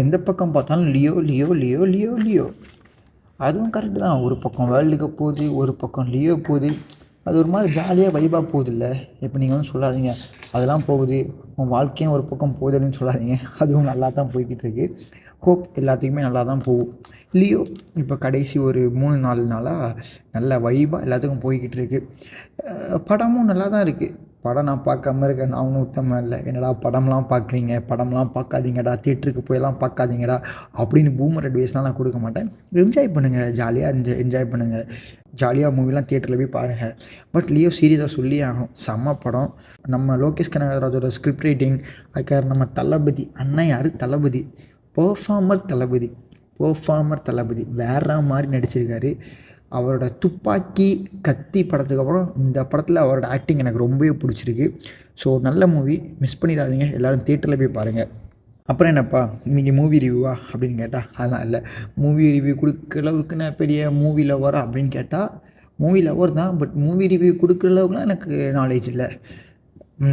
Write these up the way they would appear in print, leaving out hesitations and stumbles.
எந்த பக்கம் பார்த்தாலும் Leo Leo Leo Leo Leo. அதுவும் கரெக்டு தான். ஒரு பக்கம் வேர்ல்டு கப் போகுது, ஒரு பக்கம் லியோ போகுது. அது ஒரு மாதிரி ஜாலியாக வைபாக போகுதில்ல. இப்போ நீங்கள் வந்து சொல்லாதீங்க அதெல்லாம் போகுது, உன் வாழ்க்கையும் ஒரு பக்கம் போகுது அப்படின்னு சொல்லாதீங்க. அதுவும் நல்லா தான் போய்கிட்டு இருக்கு. ஹோப் எல்லாத்துக்குமே நல்லா தான் போகும். லியோ இப்போ கடைசி ஒரு 3-4 நாளாக நல்ல வைபாக எல்லாத்துக்கும் போய்கிட்டு இருக்குது. படமும் நல்லா தான் இருக்குது. படம் நான் பார்க்காம இருக்கேன், நான் ஒன்றும் உத்தமம் இல்லை. என்னடா படம்லாம் பார்க்குறீங்க, படம்லாம் பார்க்காதீங்கடா, தியேட்டருக்கு போயெல்லாம் பார்க்காதீங்கடா அப்படின்னு பூமர் அட்வைஸ்லாம் நான் கொடுக்க மாட்டேன். என்ஜாய் பண்ணுங்கள், ஜாலியாக என்ஜாய் பண்ணுங்கள். ஜாலியாக மூவிலாம் தியேட்டரில் போய் பாருங்கள். பட் லியோ சீரியஸாக சொல்லி ஆகணும், செம்ம படம். நம்ம லோகேஷ் கனகராஜோட ஸ்கிரிப்ட் ரைட்டிங், அதுக்காக நம்ம தளபதி அண்ணன் யார் தளபதி, பெர்ஃபார்மர் தளபதி வேற மாதிரி நடிச்சிருக்காரு. அவரோட துப்பாக்கி கத்தி படத்துக்கு அப்புறம் இந்த படத்தில் அவரோட ஆக்டிங் எனக்கு ரொம்பவே பிடிச்சிருக்கு. ஸோ நல்ல மூவி, மிஸ் பண்ணிடாதீங்க, எல்லோரும் தியேட்டரில் போய் பாருங்கள். அப்புறம் என்னப்பா இன்றைக்கி மூவி ரிவ்யூவா அப்படின்னு கேட்டால் அதெல்லாம் இல்லை. மூவி ரிவ்யூ கொடுக்குற அளவுக்கு நான் பெரிய மூவி லவர் அப்படின்னு கேட்டால் மூவி லவர் தான். பட் மூவி ரிவ்யூ கொடுக்குற அளவுக்குலாம் எனக்கு நாலேஜ் இல்லை.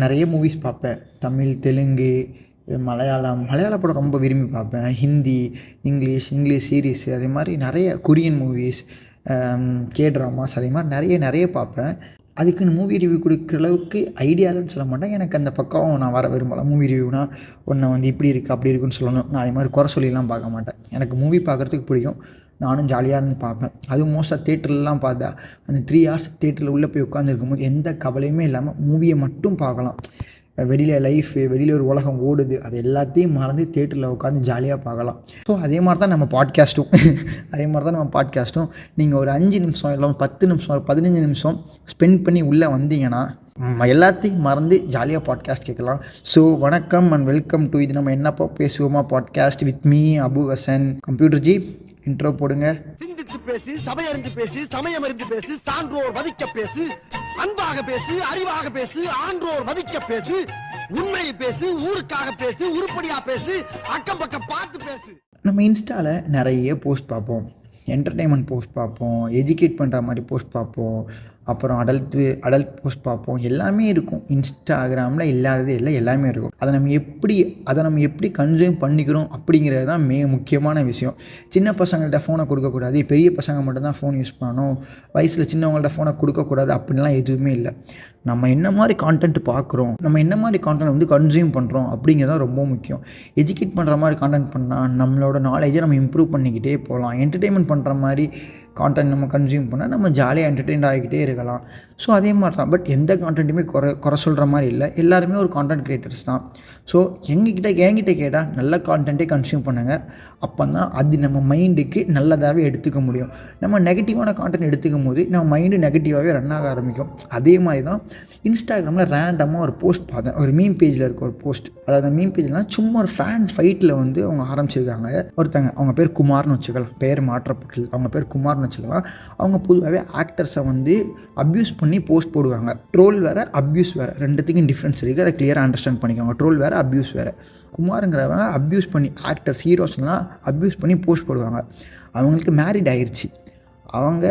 நிறைய மூவிஸ் பார்ப்பேன், தமிழ், தெலுங்கு, மலையாள படம் ரொம்ப விரும்பி பார்ப்பேன். ஹிந்தி, இங்கிலீஷ் சீரீஸு, அதே மாதிரி நிறைய கொரியன் மூவிஸ், ட்ராமாஸ், அதே மாதிரி நிறைய பார்ப்பேன். அதுக்குன்னு மூவி ரிவ்யூ கொடுக்குற அளவுக்கு ஐடியாலன்னு சொல்ல மாட்டேன். எனக்கு அந்த பக்கம் நான் வர விரும்பலை. மூவி ரிவ்யூனா ஒன்றை வந்து இப்படி இருக்குது அப்படி இருக்குன்னு சொல்லணும். நான் அதே மாதிரி குறை சொல்லிலாம் பார்க்க மாட்டேன். எனக்கு மூவி பார்க்குறதுக்கு பிடிக்கும், நானும் ஜாலியாக இருந்து பார்ப்பேன். அதுவும் மோஸ்ட்டாக தேட்டர்லாம் பார்த்தா அந்த 3 hours தேட்டரில் உள்ளே போய் உட்காந்துருக்கும் போது எந்த கவலையுமே இல்லாமல் மூவியை மட்டும் பார்க்கலாம். வெளியில் லைஃபு, வெளியில் ஒரு உலகம் ஓடுது, அது எல்லாத்தையும் மறந்து தேட்டரில் உட்காந்து ஜாலியாக பார்க்கலாம். ஸோ அதே மாதிரி தான் நம்ம பாட்காஸ்ட்டும் நீங்கள் ஒரு 5 நிமிஷம் இல்லை 10 நிமிஷம் ஒரு 15 நிமிஷம் ஸ்பெண்ட் பண்ணி உள்ளே வந்தீங்கன்னா எல்லாத்தையும் மறந்து ஜாலியாக பாட்காஸ்ட் கேட்கலாம். ஸோ வணக்கம் அண்ட் வெல்கம் டு இது நம்ம என்னப்போ பேசுவோமா podcast with me Abu Hasan. Computer ji intro போடுங்க. சிந்தித்து பேசு, சபையறிந்து பேசு, சமயமறிந்து பேசு, சான்றோர் மதிக்க பேசு, அன்பாக பேசு, அறிவாக பேசு, ஆன்றோர் மதிக்க பேசு, உண்மையை பேசு, ஊருக்காக பேசு, உருப்படியா பேசு, அக்கம் பக்கம் பார்த்து பேசு. நம்ம இன்ஸ்டாவில் நிறைய போஸ்ட் பார்ப்போம், என்டர்டெயின்மெண்ட் போஸ்ட் பார்ப்போம், எஜுகேட் பண்ணுற மாதிரி போஸ்ட் பார்ப்போம், அப்புறம் அடல்ட் போஸ்ட் பார்ப்போம். எல்லாமே இருக்கும். இன்ஸ்டாகிராமில் இல்லாதது இல்லை, எல்லாமே இருக்கும். அதை நம்ம எப்படி கன்சியூம் பண்ணிக்கிறோம் அப்படிங்கிறது தான் முக்கியமான விஷயம். சின்ன பசங்கள்கிட்ட ஃபோனை கொடுக்கக்கூடாது, பெரிய பசங்க மட்டும்தான் ஃபோன் யூஸ் பண்ணணும், வயசில் சின்னவங்கள்ட்ட ஃபோனை கொடுக்கக்கூடாது அப்படின்லாம் எதுவுமே இல்லை. நம்ம என்ன மாதிரி கான்டென்ட் பார்க்குறோம், நம்ம என்ன மாதிரி கான்டென்ட் வந்து கன்சியூம் பண்ணுறோம் அப்படிங்கிறது தான் ரொம்ப முக்கியம். எஜுகேட் பண்ணுற மாதிரி கான்டென்ட் பண்ணால் நம்மளோட நாலேஜை நம்ம இம்ப்ரூவ் பண்ணிக்கிட்டே போகலாம். என்டர்டெயின்மெண்ட் பண்ணுற மாதிரி கான்டென்ட் நம்ம கன்சியூம் பண்ணால் நம்ம ஜாலியாக என்டர்டெயின் ஆகிக்கிட்டே இருக்கலாம். ஸோ அதே மாதிரி தான். பட் எந்த கான்டென்ட்டுமே குறை சொல்கிற மாதிரி இல்லை, எல்லாருமே ஒரு கான்டென்ட் க்ரியேட்டர்ஸ் தான். ஸோ என்கிட்ட கேட்டால் நல்ல கான்டென்ட்டே கன்சியூம் பண்ணுங்கள். அப்போ தான் அது நம்ம மைண்டுக்கு நல்லதாகவே எடுத்துக்க முடியும். நம்ம நெகட்டிவான கான்டென்ட் எடுத்துக்கும் போது நம்ம மைண்டு நெகட்டிவாகவே ரன் ஆக ஆரம்பிக்கும். அதே மாதிரி தான் இன்ஸ்டாகிராமில் ரேண்டமாக ஒரு போஸ்ட் பார்த்தேன். ஒரு மீம் பேஜில் இருக்க ஒரு போஸ்ட். அதாவது மீம் பேஜ்லாம் சும்மா ஒரு ஃபேன் ஃபைட்டில் வந்து அவங்க ஆரம்பிச்சிருக்காங்க. ஒருத்தங்க, அவங்க பேர் குமார்னு வச்சுக்கலாம், பேர் மாற்றப்பட்டு அவங்க பேர் குமார்னு வச்சுக்கலாம். அவங்க பொதுவாகவே ஆக்டர்ஸை வந்து அப்யூஸ் பண்ணி போஸ்ட் போடுவாங்க. ட்ரோல் வேறு, அப்யூஸ் வேறு, ரெண்டுத்துக்கும் டிஃப்ரென்ஸ் இருக்குது. அதை கிளியராக அண்டர்ஸ்டாண்ட் பண்ணிக்கோங்க. ட்ரோல் வேறு, அப்யூஸ் வேறு. குமாருங்கிறவங்க அப்யூஸ் பண்ணி ஆக்டர்ஸ், ஹீரோஸ்லாம் அப்யூஸ் பண்ணி போஸ்ட் போடுவாங்க. அவங்களுக்கு மேரிட் ஆயிடுச்சு. அவங்க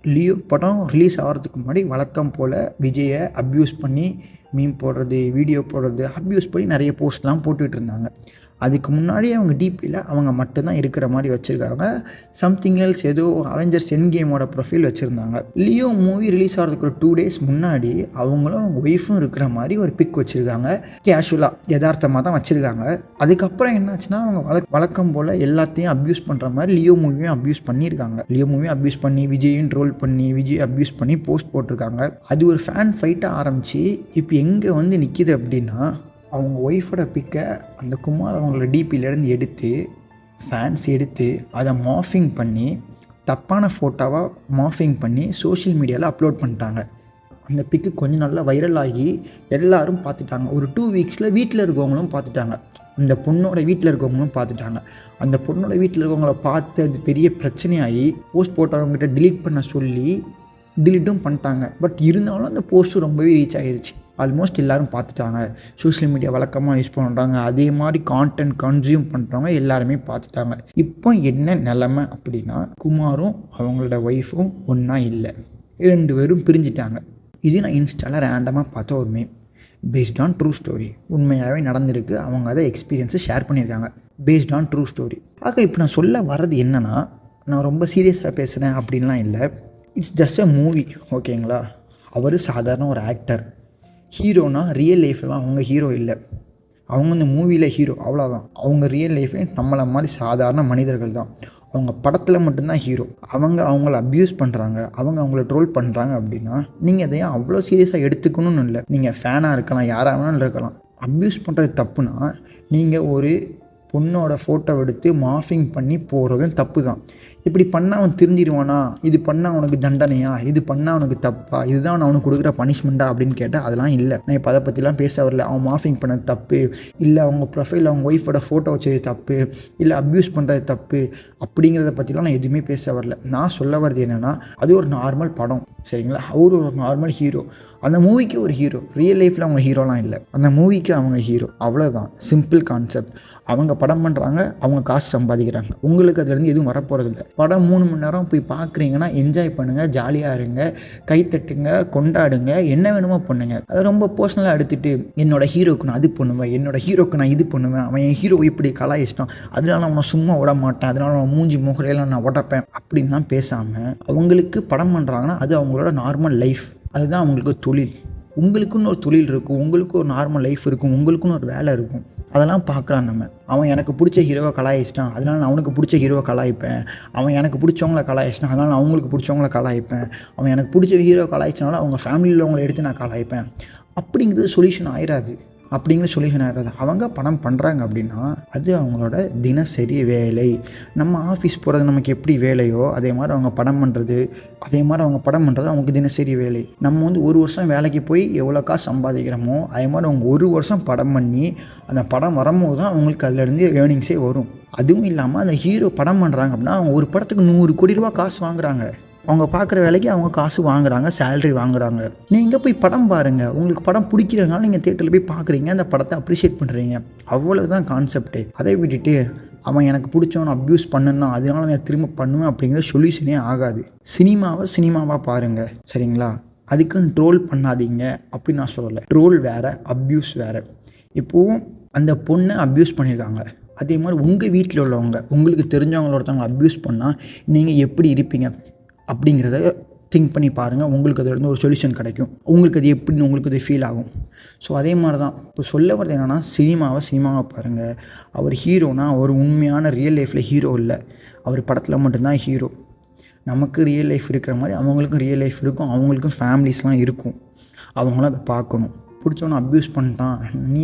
லியோ படம் ரிலீஸ் ஆகிறதுக்கு முன்னாடி வழக்கம் போல் விஜயை அப்யூஸ் பண்ணி மீம் போடுறது, வீடியோ போடுறது, அப்யூஸ் பண்ணி நிறைய போஸ்ட்லாம் போட்டுக்கிட்டு இருந்தாங்க. அதுக்கு முன்னாடி அவங்க டிபியில் அவங்க மட்டும்தான் இருக்கிற மாதிரி வச்சுருக்காங்க. சம்திங் எல்ஸ் ஏதோ அவெஞ்சர்ஸ் எண்ட் கேமோட ப்ரொஃபைல் வச்சுருந்தாங்க. லியோ மூவி ரிலீஸ் ஆகிறதுக்கு ஒரு 2 days முன்னாடி அவங்களும் அவங்க ஒய்ஃபும் இருக்கிற மாதிரி ஒரு பிக் வச்சுருக்காங்க. கேஷுவலாக யதார்த்தமாக தான் வச்சுருக்காங்க. அதுக்கப்புறம் என்னாச்சுன்னா அவங்க வழக்கம் போல் எல்லாத்தையும் அப்யூஸ் பண்ணுற மாதிரி லியோ மூவியும் அப்யூஸ் பண்ணியிருக்காங்க. லியோ மூவியும் அப்யூஸ் பண்ணி விஜயும் ட்ரோல் பண்ணி விஜய் அப்யூஸ் பண்ணி போஸ்ட் போட்டிருக்காங்க. அது ஒரு ஃபேன் ஃபைட்டாக ஆரம்பித்து இப்போ எங்கே வந்து நிற்கிது அப்படின்னா, அவங்க ஒய்ஃபோட பிக்கை அந்த குமார் அவங்களோட டிபியிலேருந்து எடுத்து ஃபேன்ஸ் எடுத்து அதை மார்ஃபிங் பண்ணி தப்பான ஃபோட்டோவாக மார்ஃபிங் பண்ணி சோஷியல் மீடியாவில் அப்லோட் பண்ணிட்டாங்க. அந்த பிக்கு கொஞ்சம் நல்லா வைரல் ஆகி எல்லோரும் பார்த்துட்டாங்க. ஒரு 2 weeksல வீட்டில் இருக்கவங்களும் பார்த்துட்டாங்க. அந்த பொண்ணோட வீட்டில் இருக்கவங்களும் பார்த்துட்டாங்க. அந்த பொண்ணோட வீட்டில் இருக்கவங்கள பார்த்து அது பெரிய பிரச்சனையாகி போஸ்ட் போட்டவங்ககிட்ட டிலீட் பண்ண சொல்லி டிலீட்டும் பண்ணிட்டாங்க. பட் இருந்தாலும் அந்த போஸ்ட்டும் ரொம்பவே ரீச் ஆகிடுச்சு. ஆல்மோஸ்ட் எல்லோரும் பார்த்துட்டாங்க. சோஷியல் மீடியா வழக்கமாக யூஸ் பண்ணுறாங்க, அதே மாதிரி கான்டென்ட் கன்சியூம் பண்ணுறவங்க எல்லாருமே பார்த்துட்டாங்க. இப்போ என்ன நிலமை அப்படின்னா, குமாரும் அவங்களோட ஒய்ஃபும் ஒன்றா இல்லை, 2 பேரும் பிரிஞ்சிட்டாங்க. இது நான் இன்ஸ்டாவில் ரேண்டமாக பார்த்த ஒரு meme. Based on true story, உண்மையாகவே நடந்திருக்கு. அவங்க அதை எக்ஸ்பீரியன்ஸை ஷேர் பண்ணியிருக்காங்க. Based on true story. ஆக இப்போ நான் சொல்ல வர்றது என்னென்னா, நான் ரொம்ப சீரியஸாக பேசுகிறேன் அப்படின்லாம் இல்லை. இட்ஸ் ஜஸ்ட் அ மூவி, ஓகேங்களா? அவர் சாதாரண ஒரு ஆக்டர். ஹீரோனா ரியல் லைஃப்லாம் அவங்க ஹீரோ இல்லை, அவங்க இந்த மூவியில் ஹீரோ, அவ்வளோதான். அவங்க ரியல் லைஃப்லேயும் நம்மளை மாதிரி சாதாரண மனிதர்கள் தான். அவங்க படத்தில் மட்டும்தான் ஹீரோ. அவங்கள அப்யூஸ் பண்ணுறாங்க, அவங்கள ட்ரோல் பண்ணுறாங்க அப்படின்னா நீங்கள் அதை அவ்வளோ சீரியஸாக எடுத்துக்கணும்னு இல்லை. நீங்கள் ஃபேனாக இருக்கலாம், யாராக வேணாலும் இருக்கலாம். அப்யூஸ் பண்ணுறது தப்புனா நீங்கள் ஒரு பொண்ணோட ஃபோட்டோ எடுத்து மார்ஃபிங் பண்ணி போடுறதும் தப்பு தான். இப்படி பண்ணால் அவன் திருந்திடுவானா, இது பண்ணால் அவனுக்கு தண்டனையா, இது பண்ணால் அவனுக்கு தப்பா, இதுதான் நான் அவனுக்கு கொடுக்குற பனிஷ்மெண்ட்டா அப்படின்னு கேட்டால் அதெல்லாம் இல்லை. நான் இப்போ அதை பற்றிலாம் பேச வரல. அவன் மார்ஃபிங் பண்ணது தப்பு, இல்லை அவங்க ப்ரொஃபைல் அவங்க ஒய்ஃபோட ஃபோட்டோ வச்சது தப்பு, இல்லை அப்யூஸ் பண்ணுறது தப்பு அப்படிங்கிறத பற்றிலாம் நான் எதுவுமே பேச வரல. நான் சொல்ல வர்றது என்னென்னா, அது ஒரு நார்மல் படம், சரிங்களா? அவர் ஒரு நார்மல் ஹீரோ. அந்த மூவிக்கு ஒரு ஹீரோ. ரியல் லைஃப்பில் அவங்க ஹீரோலாம் இல்லை, அந்த மூவிக்கு அவங்க ஹீரோ, அவ்வளோதான். Simple concept. அவங்க படம் பண்ணுறாங்க, அவங்க காசு சம்பாதிக்கிறாங்க. உங்களுக்கு அதுலேருந்து எதுவும் வரப்போகிறதில்ல. படம் 3 மணி நேரம் போய் பார்க்குறீங்கன்னா என்ஜாய் பண்ணுங்கள், ஜாலியாக இருங்க, கைத்தட்டுங்க, கொண்டாடுங்க, என்ன வேணுமோ பண்ணுங்கள். அதை ரொம்ப பர்சனலாக எடுத்துகிட்டு என்னோடய ஹீரோக்கு நான் அது பண்ணுவேன், என்னோடய ஹீரோக்கு நான் இது பண்ணுவேன், அவன் என் ஹீரோ இப்படி கலாயிச்சிட்டான், அதனால அவனை சும்மா விட மாட்டேன், அதனால அவன் மூஞ்சி முகரையெல்லாம் நான் உடப்பேன் அப்படின்லாம் பேசாமல், அவங்களுக்கு படம் பண்ணுறாங்கன்னா அது அவங்களோட நார்மல் லைஃப், அதுதான் அவங்களுக்கு தொழில். உங்களுக்குன்னு ஒரு தொழில் இருக்கும், உங்களுக்கு ஒரு நார்மல் லைஃப் இருக்கும், உங்களுக்குன்னு ஒரு வேலை இருக்கும். அதெல்லாம் பார்க்கலாம் நம்ம. அவன் எனக்கு பிடிச்ச ஹீரோவை கலாயிச்சிட்டான், அதனால் நான் அவனுக்கு பிடிச்ச ஹீரோவை கலாய்ப்பேன். அவன் எனக்கு பிடிச்சவங்கள கலாயிச்சிட்டான், அதனால் நான் அவங்களுக்கு பிடிச்சவங்கள கலாய்ப்பேன். அவன் எனக்கு பிடிச்ச ஹீரோ கலாய்ச்சனால அவங்க ஃபேமிலியில் அவங்கள எடுத்து நான் கலாய்ப்பேன். அப்படிங்கிறது சொல்யூஷன் ஆயிடாது. அவங்க பணம் பண்ணுறாங்க அப்படின்னா அது அவங்களோட தினசரி வேலை. நம்ம ஆஃபீஸ் போகிறது நமக்கு எப்படி வேலையோ அதே மாதிரி அவங்க படம் பண்ணுறது அவங்களுக்கு தினசரி வேலை. நம்ம ஒரு வருஷம் வேலைக்கு போய் எவ்வளோ காசு சம்பாதிக்கிறோமோ அதே மாதிரி அவங்க ஒரு வருஷம் படம் பண்ணி அந்த படம் வரும்போது தான் அவங்களுக்கு அதுலேருந்து ஏர்னிங்ஸே வரும். அதுவும் இல்லாமல் அந்த ஹீரோ படம் பண்ணுறாங்க அப்படின்னா அவங்க ஒரு படத்துக்கு 100 கோடி ரூபா காசு வாங்குறாங்க. அவங்க பார்க்குற வேலைக்கு அவங்க காசு வாங்குறாங்க, சேலரி வாங்குறாங்க. நீங்கள் போய் படம் பாருங்கள், உங்களுக்கு படம் பிடிக்கிறதுனால நீங்கள் தியேட்டரில் போய் பார்க்குறீங்க, அந்த படத்தை அப்ரிஷியேட் பண்ணுறீங்க, அவ்வளோதான் கான்செப்டே. அதை விட்டுட்டு அவன் எனக்கு பிடிச்சவனை அப்யூஸ் பண்ணுன்னா அதனால நான் திரும்ப பண்ணுவேன் அப்படிங்கிற சொல்யூஷனே ஆகாது. சினிமாவாக பாருங்கள், சரிங்களா? அதுக்குன்னு ட்ரோல் பண்ணாதீங்க அப்படின்னு நான் சொல்லலை. ட்ரோல் வேறு, அப்யூஸ் வேறு. இப்போது அந்த பொண்ணை அப்யூஸ் பண்ணியிருக்காங்க, அதே மாதிரி உங்கள் வீட்டில் உள்ளவங்க உங்களுக்கு தெரிஞ்சவங்கள ஒருத்தவங்க அப்யூஸ் பண்ணால் நீங்கள் எப்படி இருப்பீங்க அப்படிங்கிறத திங்க் பண்ணி பாருங்கள். உங்களுக்கு அதிலேருந்து ஒரு சொல்யூஷன் கிடைக்கும். உங்களுக்கு அது எப்படின்னு உங்களுக்கு அது ஃபீல் ஆகும். ஸோ அதே மாதிரி தான் இப்போ சொல்ல வரது என்னென்னா, சினிமாவை பாருங்கள். அவர் ஹீரோனா அவர் உண்மையான ரியல் லைஃப்பில் ஹீரோ இல்லை, அவர் படத்தில் மட்டும்தான் ஹீரோ. நமக்கு ரியல் லைஃப் இருக்கிற மாதிரி அவங்களுக்கும் ரியல் லைஃப் இருக்கும், அவங்களுக்கும் ஃபேமிலிஸ்லாம் இருக்கும். அவங்களும் அதை பார்க்கணும். பிடிச்சவனை அப்யூஸ் பண்ணிட்டான், நீ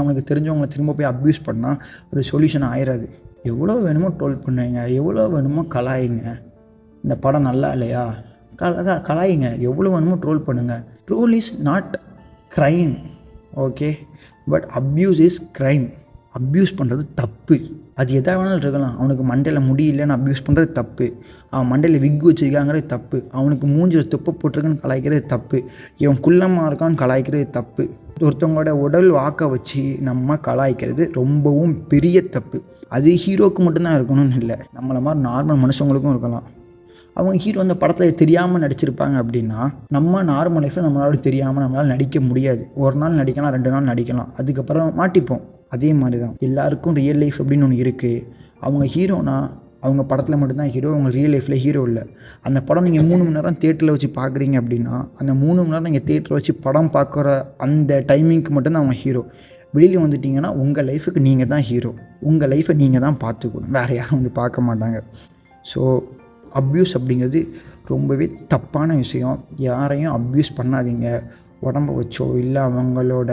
அவனுக்கு தெரிஞ்சவங்களை திரும்ப போய் அப்யூஸ் பண்ணால் அது சொல்யூஷன் ஆயிடாது. எவ்வளோ வேணுமோ ட்ரோல் பண்ணுவீங்க, எவ்வளோ வேணுமோ கலாயிங்க. இந்த படம் நல்லா இல்லையா கலாயிங்க, எவ்வளோ வேணுமோ ட்ரோல் பண்ணுங்கள். Troll is not crime, okay, but abuse is crime. Abuse பண்ணுறது தப்பு. அது எதாக வேணாலும் இருக்கலாம். அவனுக்கு மண்டையில் முடியலன்னு அப்யூஸ் பண்ணுறது தப்பு, அவன் மண்டையில் விக் வச்சுருக்காங்கிறது தப்பு, அவனுக்கு மூஞ்சில் துப்பை போட்டிருக்குன்னு கலாய்க்கிறது தப்பு, இவன் குள்ளமாக இருக்கான்னு கலாய்க்கிறது தப்பு. ஒருத்தவங்களோட உடல் வாக்க வச்சு நம்ம கலாய்க்கிறது ரொம்பவும் பெரிய தப்பு. அது ஹீரோவுக்கு மட்டும்தான் இருக்கணும்னு இல்லை, நம்மளை மாதிரி நார்மல் மனுஷங்களுக்கும் இருக்கலாம். அவங்க ஹீரோ அந்த படத்தில் தெரியாமல் நடிச்சிருப்பாங்க அப்படின்னா நம்ம நார்மல் லைஃப்பில் நம்மளால தெரியாமல் நம்மளால் நடிக்க முடியாது. ஒரு நாள் நடிக்கலாம், 2 நாள் நடிக்கலாம், அதுக்கப்புறம் மாட்டிப்போம். அதே மாதிரி தான் எல்லாருக்கும் ரியல் லைஃப் அப்படின்னு ஒன்று இருக்குது. அவங்க ஹீரோனா அவங்க படத்தில் மட்டும்தான் ஹீரோ, அவங்க ரியல் லைஃப்பில் ஹீரோ இல்லை. அந்த படம் நீங்கள் 3 மணி நேரம் தேட்டரில் வச்சு பார்க்குறீங்க அப்படின்னா அந்த 3 மணி நேரம் நீங்கள் தேட்டரில் வச்சு படம் பார்க்குற அந்த டைமிங்க்கு மட்டும்தான் அவங்க ஹீரோ. வெளியில் வந்துட்டிங்கன்னா உங்கள் லைஃபுக்கு நீங்கள் தான் ஹீரோ, உங்கள் லைஃப்பை நீங்கள் தான் பார்த்துக்கணும், வேறு யாரும் பார்க்க மாட்டாங்க. ஸோ அப்யூஸ் அப்படிங்கிறது ரொம்பவே தப்பான விஷயம். யாரையும் அப்யூஸ் பண்ணாதீங்க. உடம்ப வச்சோ இல்லை அவங்களோட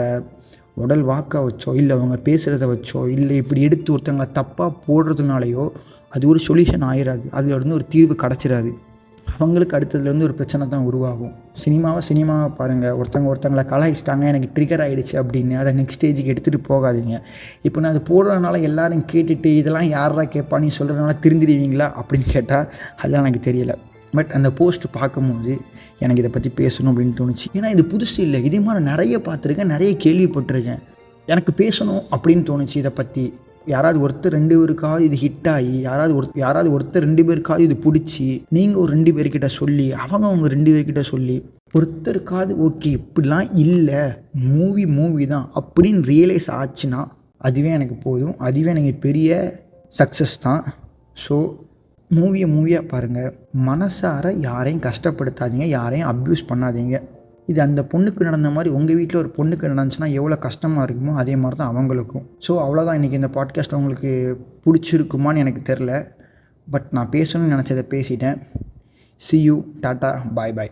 உடல் வாக்க வச்சோ இல்லை அவங்க பேசுகிறத வச்சோ இல்லை இப்படி எடுத்து ஒருத்தவங்க தப்பாக போடுறதுனாலையோ அது ஒரு சொல்யூஷன் ஆயிடாது, அதுலேருந்து ஒரு தீர்வு கிடச்சிடாது. அவங்களுக்கு அடுத்ததுலேருந்து ஒரு பிரச்சனை தான் உருவாகும். சினிமாவை பாருங்கள். ஒருத்தவங்களை கலாய்ச்சிட்டாங்க, எனக்கு ட்ரிகர் ஆகிடுச்சு அப்படின்னு அதை நெக்ஸ்ட் ஸ்டேஜுக்கு எடுத்துகிட்டு போகாதீங்க. இப்போ நான் அது போடுறதுனால எல்லோரும் கேட்டுட்டு இதெல்லாம் யாரா கேட்பா நீ சொல்கிறதுனால திருந்திடுவீங்களா அப்படின்னு கேட்டால் அதெல்லாம் எனக்கு தெரியலை. பட் அந்த போஸ்ட் பார்க்கும்போது எனக்கு இதை பற்றி பேசணும் அப்படின்னு தோணுச்சு. ஏன்னா இது புதுசு இல்லை, இதே மாதிரி நிறைய பார்த்துருக்கேன், நிறைய கேள்விப்பட்டிருக்கேன். எனக்கு பேசணும் அப்படின்னு தோணுச்சு இதை பற்றி. யாராவது ஒருத்தர் 2 பேருக்காவது இது ஹிட் ஆகி யாராவது ஒருத்தர் 2 பேருக்காவது இது பிடிச்சி நீங்கள் ஒரு 2 பேர்கிட்ட சொல்லி அவங்க 2 பேர்கிட்ட சொல்லி ஒருத்தருக்காவது ஓகே இப்படிலாம் இல்லை, மூவி தான் அப்படின்னு ரியலைஸ் ஆச்சுன்னா அதுவே எனக்கு போதும். அதுவே எனக்கு பெரிய சக்ஸஸ் தான். ஸோ மூவியாக பாருங்கள். மனசார யாரையும் கஷ்டப்படுத்தாதீங்க, யாரையும் அப்யூஸ் பண்ணாதீங்க. இது அந்த பொண்ணுக்கு நடந்த மாதிரி உங்கள் வீட்டில் ஒரு பொண்ணுக்கு நடந்துச்சுன்னா எவ்வளோ கஷ்டமாக இருக்குமோ அதே மாதிரி தான் அவங்களுக்கும். ஸோ அவ்வளோதான். இன்றைக்கி இந்த பாட்காஸ்ட் உங்களுக்கு பிடிச்சிருக்குமான்னு எனக்கு தெரில. பட் நான் பேசணும்னு நினச்சதை பேசிட்டேன். See you. டாட்டா. பாய்.